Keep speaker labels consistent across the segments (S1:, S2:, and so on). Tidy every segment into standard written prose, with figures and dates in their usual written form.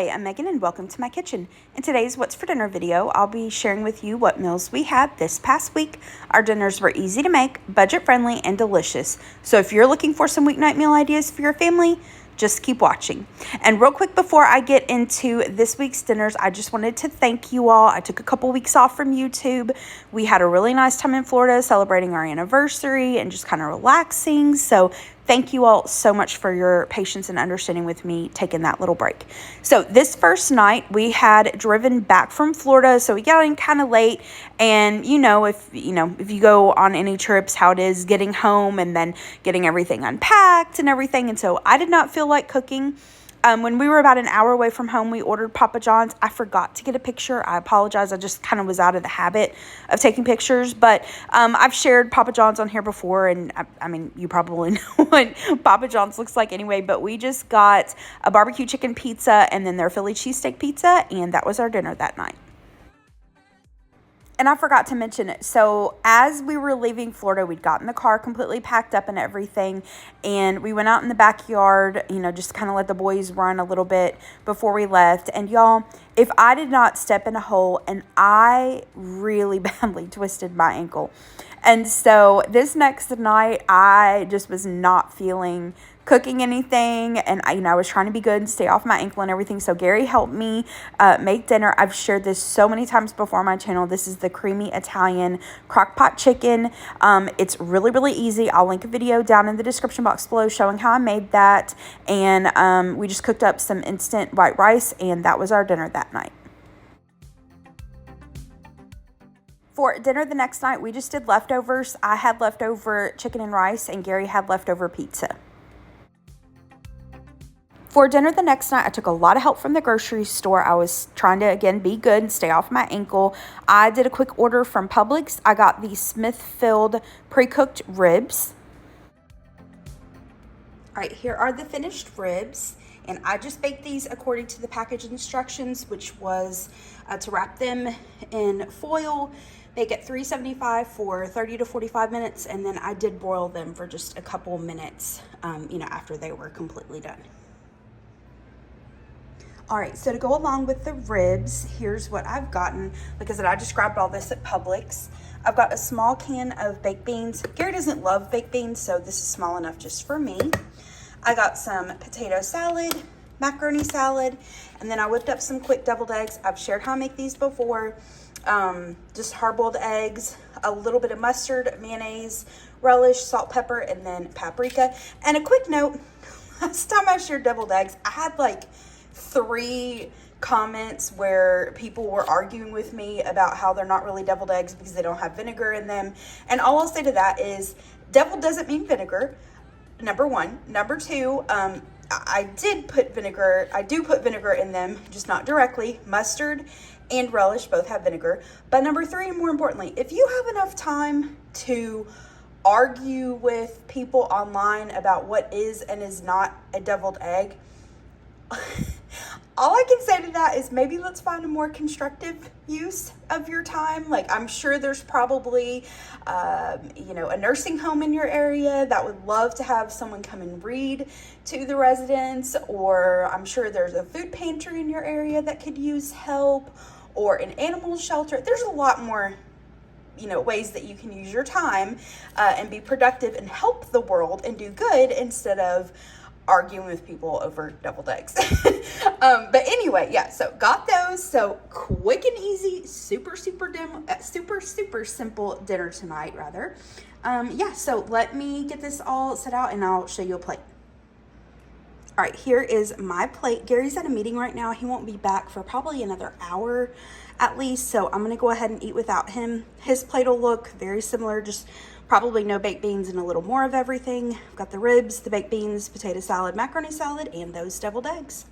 S1: Hi, I'm Megan and welcome to my kitchen. In today's What's for Dinner video, I'll be sharing with you what meals we had this past week. Our dinners were easy to make, budget friendly, and delicious. So if you're looking for some weeknight meal ideas for your family, just keep watching. And real quick before I get into this week's dinners, I just wanted to thank you all. I took a couple weeks off from YouTube. We had a really nice time in Florida celebrating our anniversary and just kind of relaxing. So thank you all so much for your patience and understanding with me taking that little break. So this first night we had driven back from Florida, so we got in kind of late. And if you go on any trips, how it is getting home and then getting everything unpacked and everything. And so I did not feel like cooking. When we were about an hour away from home, we ordered Papa John's. I forgot to get a picture. I apologize. I just kind of was out of the habit of taking pictures. But I've shared Papa John's on here before, and I mean, you probably know what Papa John's looks like anyway. But we just got a barbecue chicken pizza and then their Philly cheesesteak pizza, and that was our dinner that night. And I forgot to mention it. So as we were leaving Florida, we'd gotten the car completely packed up and everything. And we went out in the backyard, just kind of let the boys run a little bit before we left. And y'all, if I did not step in a hole, and I really badly twisted my ankle. And so this next night, I just was not feeling cooking anything, and I was trying to be good and stay off my ankle and everything. So Gary helped me make dinner. I've shared this so many times before on my channel. This is the creamy Italian Crockpot chicken. It's really, really easy. I'll link a video down in the description box below showing how I made that. And we just cooked up some instant white rice, and that was our dinner that night. For dinner the next night, we just did leftovers. I had leftover chicken and rice, and Gary had leftover pizza. For dinner the next night, I took a lot of help from the grocery store. I was trying to, again, be good and stay off my ankle. I did a quick order from Publix. I got the Smith-filled pre-cooked ribs. All right, here are the finished ribs. And I just baked these according to the package instructions, which was to wrap them in foil, bake at 375 for 30 to 45 minutes, and then I did broil them for just a couple minutes, after they were completely done. All right, so to go along with the ribs, here's what I've gotten. Like I said, I just grabbed all this at Publix. I've got a small can of baked beans. Gary doesn't love baked beans, so this is small enough just for me. I got some potato salad, macaroni salad, and then I whipped up some quick deviled eggs. I've shared how I make these before. Just hard-boiled eggs, a little bit of mustard, mayonnaise, relish, salt, pepper, and then paprika. And a quick note, last time I shared deviled eggs, I had like 3 comments where people were arguing with me about how they're not really deviled eggs because they don't have vinegar in them. And all I'll say to that is deviled doesn't mean vinegar, number 1. Number 2, I do put vinegar in them, just not directly. Mustard and relish both have vinegar. But number 3, and more importantly, if you have enough time to argue with people online about what is and is not a deviled egg, all I can say to that is maybe let's find a more constructive use of your time. Like, I'm sure there's probably, a nursing home in your area that would love to have someone come and read to the residents, or I'm sure there's a food pantry in your area that could use help, or an animal shelter. There's a lot more ways that you can use your time and be productive and help the world and do good instead of arguing with people over deviled eggs. But anyway, yeah, so got those. So quick and easy, super simple dinner tonight, rather. So let me get this all set out and I'll show you a plate. All right, here is my plate. Gary's at a meeting right now. He won't be back for probably another hour at least, so I'm gonna go ahead and eat without him. His plate will look very similar, just probably no baked beans and a little more of everything. I've got the ribs, the baked beans, potato salad, macaroni salad, and those deviled eggs.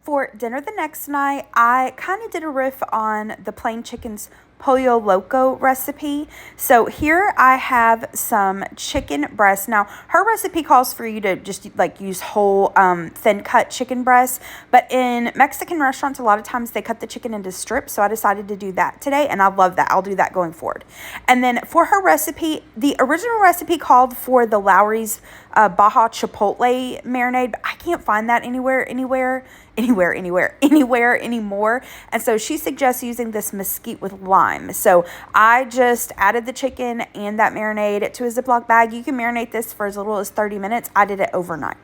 S1: For dinner the next night, I kind of did a riff on the plain chicken's Pollo Loco recipe. So here I have some chicken breast. Now her recipe calls for you to just like use whole thin cut chicken breast, but in Mexican restaurants a lot of times they cut the chicken into strips, so I decided to do that today and I love that. I'll do that going forward. And then for her recipe, the original recipe called for the Lowry's Baja Chipotle marinade, but I can't find that anywhere anymore. And so she suggests using this mesquite with lime. So I just added the chicken and that marinade to a Ziploc bag. You can marinate this for as little as 30 minutes. I did it overnight.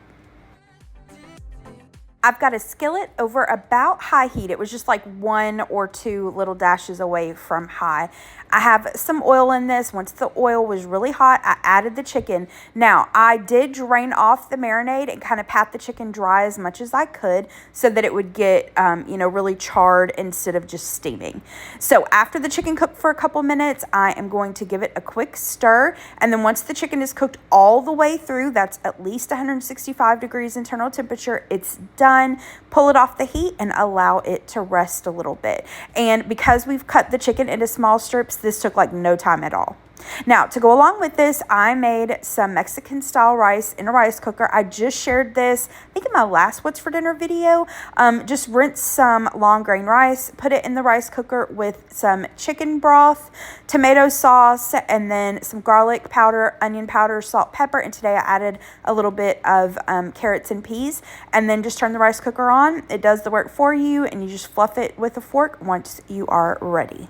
S1: I've got a skillet over about high heat. It was just like 1 or 2 little dashes away from high. I have some oil in this. Once the oil was really hot, I added the chicken. Now, I did drain off the marinade and kind of pat the chicken dry as much as I could so that it would get, really charred instead of just steaming. So after the chicken cooked for a couple minutes, I am going to give it a quick stir. And then once the chicken is cooked all the way through, that's at least 165 degrees internal temperature, it's done. Pull it off the heat and allow it to rest a little bit. And because we've cut the chicken into small strips, this took like no time at all. Now, to go along with this, I made some Mexican style rice in a rice cooker. I just shared this, I think in my last What's for Dinner video. Just rinse some long grain rice, put it in the rice cooker with some chicken broth, tomato sauce, and then some garlic powder, onion powder, salt, pepper. And today I added a little bit of carrots and peas, and then just turn the rice cooker on. It does the work for you, and you just fluff it with a fork once you are ready.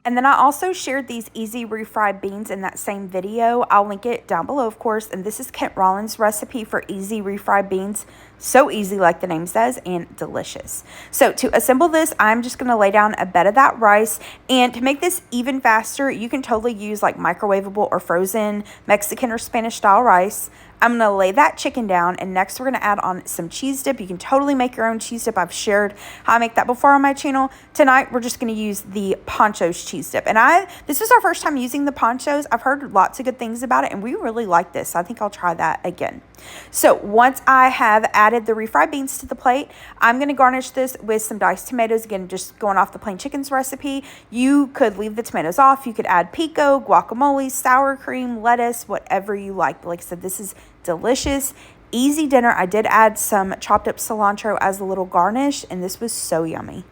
S1: And then I also shared these easy refried beans in that same video. I'll link it down below, of course. And this is Kent Rollins' recipe for easy refried beans. So easy, like the name says, and delicious. So to assemble this, I'm just going to lay down a bed of that rice. And to make this even faster, you can totally use like microwavable or frozen Mexican or Spanish style rice. I'm going to lay that chicken down, and next we're going to add on some cheese dip. You can totally make your own cheese dip. I've shared how I make that before on my channel. Tonight, we're just going to use the Poncho's cheese dip. And this is our first time using the Poncho's. I've heard lots of good things about it, and we really like this. So I think I'll try that again. So once I have added the refried beans to the plate, I'm going to garnish this with some diced tomatoes. Again, just going off the plain chicken's recipe. You could leave the tomatoes off. You could add pico, guacamole, sour cream, lettuce, whatever you like. But like I said, this is delicious, easy dinner. I did add some chopped up cilantro as a little garnish, and this was so yummy.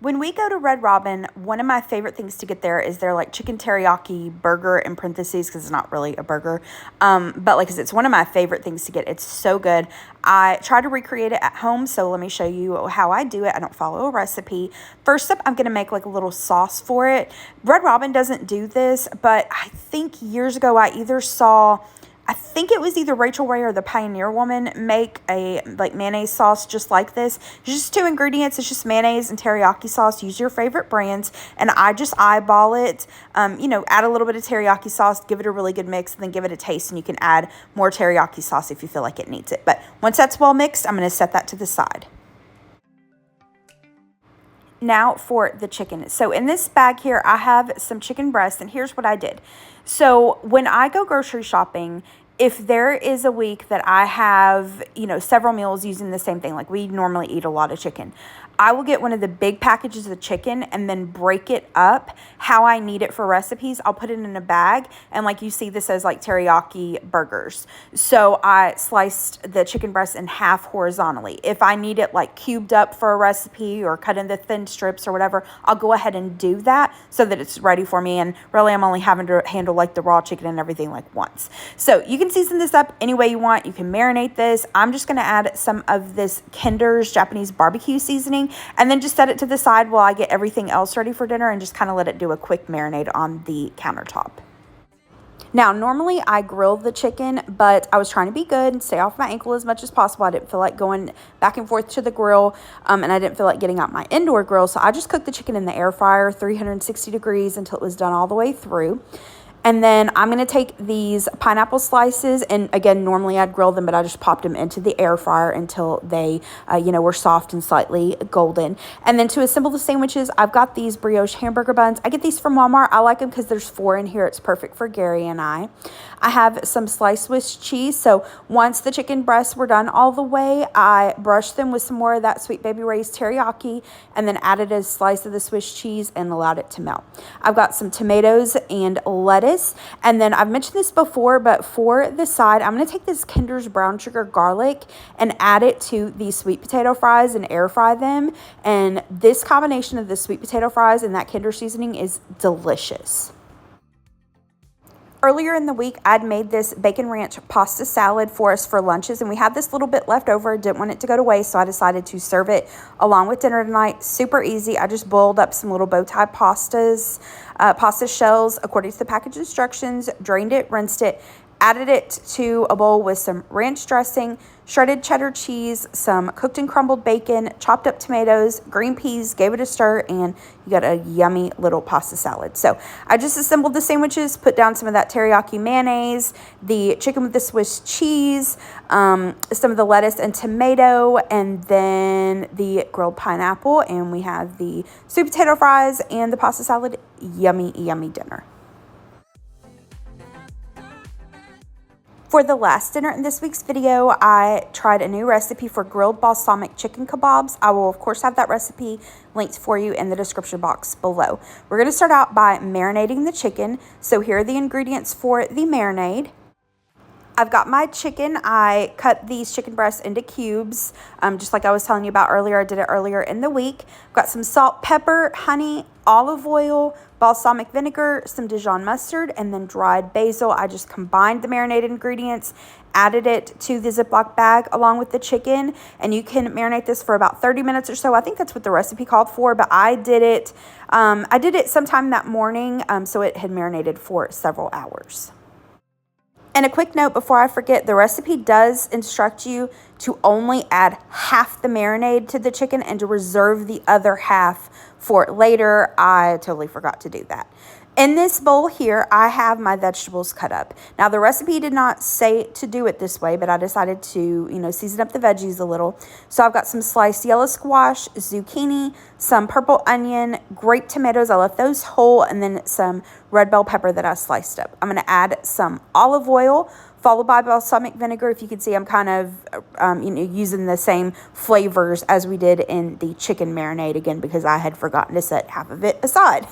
S1: When we go to Red Robin, one of my favorite things to get there is their like chicken teriyaki burger, in parentheses because it's not really a burger. But like I said, it's one of my favorite things to get. It's so good. I try to recreate it at home, so let me show you how I do it. I don't follow a recipe. First up, I'm going to make like a little sauce for it. Red Robin doesn't do this, but I think years ago I think it was either Rachel Ray or the Pioneer Woman make a like mayonnaise sauce just like this. It's just 2 ingredients. It's just mayonnaise and teriyaki sauce. Use your favorite brands. And I just eyeball it. Add a little bit of teriyaki sauce, give it a really good mix, and then give it a taste. And you can add more teriyaki sauce if you feel like it needs it. But once that's well mixed, I'm going to set that to the side. Now for the chicken. So in this bag here, I have some chicken breast, and here's what I did. So when I go grocery shopping, if there is a week that I have, several meals using the same thing, like we normally eat a lot of chicken, I will get one of the big packages of chicken and then break it up how I need it for recipes. I'll put it in a bag, and like you see, this says like teriyaki burgers. So I sliced the chicken breast in half horizontally. If I need it like cubed up for a recipe or cut into thin strips or whatever, I'll go ahead and do that so that it's ready for me. And really, I'm only having to handle like the raw chicken and everything like once. So you can season this up any way you want. You can marinate this. I'm just going to add some of this Kinder's Japanese barbecue seasoning, and then just set it to the side while I get everything else ready for dinner and just kind of let it do a quick marinade on the countertop. Now, normally I grill the chicken, but I was trying to be good and stay off my ankle as much as possible. I didn't feel like going back and forth to the grill, and I didn't feel like getting out my indoor grill. So I just cooked the chicken in the air fryer, 360 degrees until it was done all the way through. And then I'm going to take these pineapple slices, and again, normally I'd grill them, but I just popped them into the air fryer until they, were soft and slightly golden. And then to assemble the sandwiches, I've got these brioche hamburger buns. I get these from Walmart. I like them because there's 4 in here. It's perfect for Gary and I. I have some sliced Swiss cheese. So once the chicken breasts were done all the way, I brushed them with some more of that Sweet Baby Ray's teriyaki and then added a slice of the Swiss cheese and allowed it to melt. I've got some tomatoes and lettuce. And then I've mentioned this before, but for the side, I'm going to take this Kinder's brown sugar garlic and add it to these sweet potato fries and air fry them. And this combination of the sweet potato fries and that Kinder seasoning is delicious. Earlier in the week, I'd made this bacon ranch pasta salad for us for lunches, and we had this little bit left over. Didn't want it to go to waste, so I decided to serve it along with dinner tonight. Super easy. I just boiled up some little bow tie pasta shells according to the package instructions, drained it, rinsed it, added it to a bowl with some ranch dressing, shredded cheddar cheese, some cooked and crumbled bacon, chopped up tomatoes, green peas, gave it a stir, and you got a yummy little pasta salad. So I just assembled the sandwiches, put down some of that teriyaki mayonnaise, the chicken with the Swiss cheese, some of the lettuce and tomato, and then the grilled pineapple, and we have the sweet potato fries and the pasta salad. Yummy, yummy dinner. For the last dinner in this week's video, I tried a new recipe for grilled balsamic chicken kebabs. I will, of course, have that recipe linked for you in the description box below. We're going to start out by marinating the chicken. So here are the ingredients for the marinade. I've got my chicken. I cut these chicken breasts into cubes, just like I was telling you about earlier. I did it earlier in the week. I've got some salt, pepper, honey, olive oil, balsamic vinegar, some Dijon mustard, and then dried basil. I just combined the marinated ingredients, added it to the Ziploc bag along with the chicken, and you can marinate this for about 30 minutes or so. I think that's what the recipe called for, but I did it sometime that morning, so it had marinated for several hours. And a quick note before I forget, the recipe does instruct you to only add half the marinade to the chicken and to reserve the other half for later. I totally forgot to do that. In this bowl here, I have my vegetables cut up. Now, the recipe did not say to do it this way, but I decided to, season up the veggies a little. So I've got some sliced yellow squash, zucchini, some purple onion, grape tomatoes. I left those whole, and then some red bell pepper that I sliced up. I'm going to add some olive oil, followed by balsamic vinegar. If you can see, I'm kind of using the same flavors as we did in the chicken marinade, again, because I had forgotten to set half of it aside.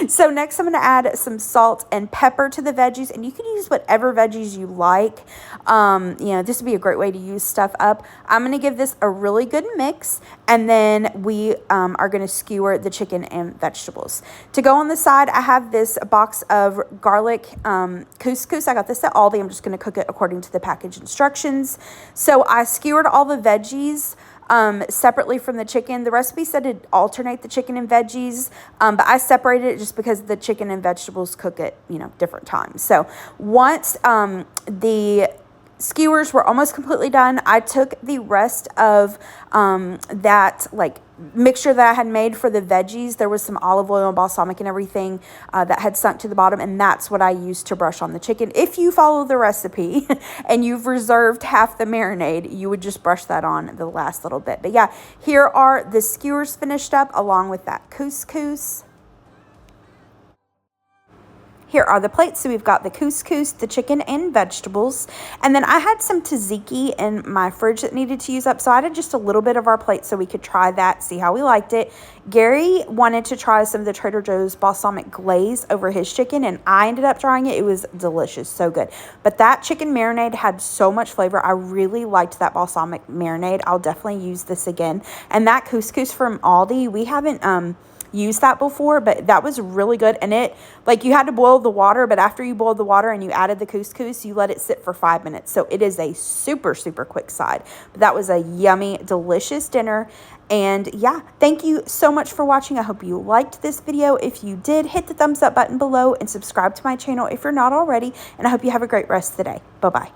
S1: So next I'm going to add some salt and pepper to the veggies, and you can use whatever veggies you like. This would be a great way to use stuff up. I'm going to give this a really good mix, and then we are going to skewer the chicken and vegetables. To go on the side, I have this box of garlic couscous. I got this at Aldi. I'm just going to cook it according to the package instructions. So I skewered all the veggies separately from the chicken. The recipe said to alternate the chicken and veggies, but I separated it just because the chicken and vegetables cook at different times. So once the skewers were almost completely done, I took the rest of that mixture that I had made for the veggies. There was some olive oil and balsamic and everything that had sunk to the bottom, and that's what I used to brush on the chicken. If you follow the recipe and you've reserved half the marinade, you would just brush that on the last little bit. But yeah, here are the skewers finished up along with that couscous. Here are the plates. So we've got the couscous, the chicken, and vegetables. And then I had some tzatziki in my fridge that needed to use up. So I added just a little bit of our plate so we could try that, see how we liked it. Gary wanted to try some of the Trader Joe's balsamic glaze over his chicken, and I ended up trying it. It was delicious, so good. But that chicken marinade had so much flavor. I really liked that balsamic marinade. I'll definitely use this again. And that couscous from Aldi, we haven't used that before, but that was really good. And it, you had to boil the water, but after you boiled the water and you added the couscous, you let it sit for 5 minutes. So it is a super, super quick side. But that was a yummy, delicious dinner. And yeah, thank you so much for watching. I hope you liked this video. If you did, hit the thumbs up button below and subscribe to my channel if you're not already. And I hope you have a great rest of the day. Bye-bye.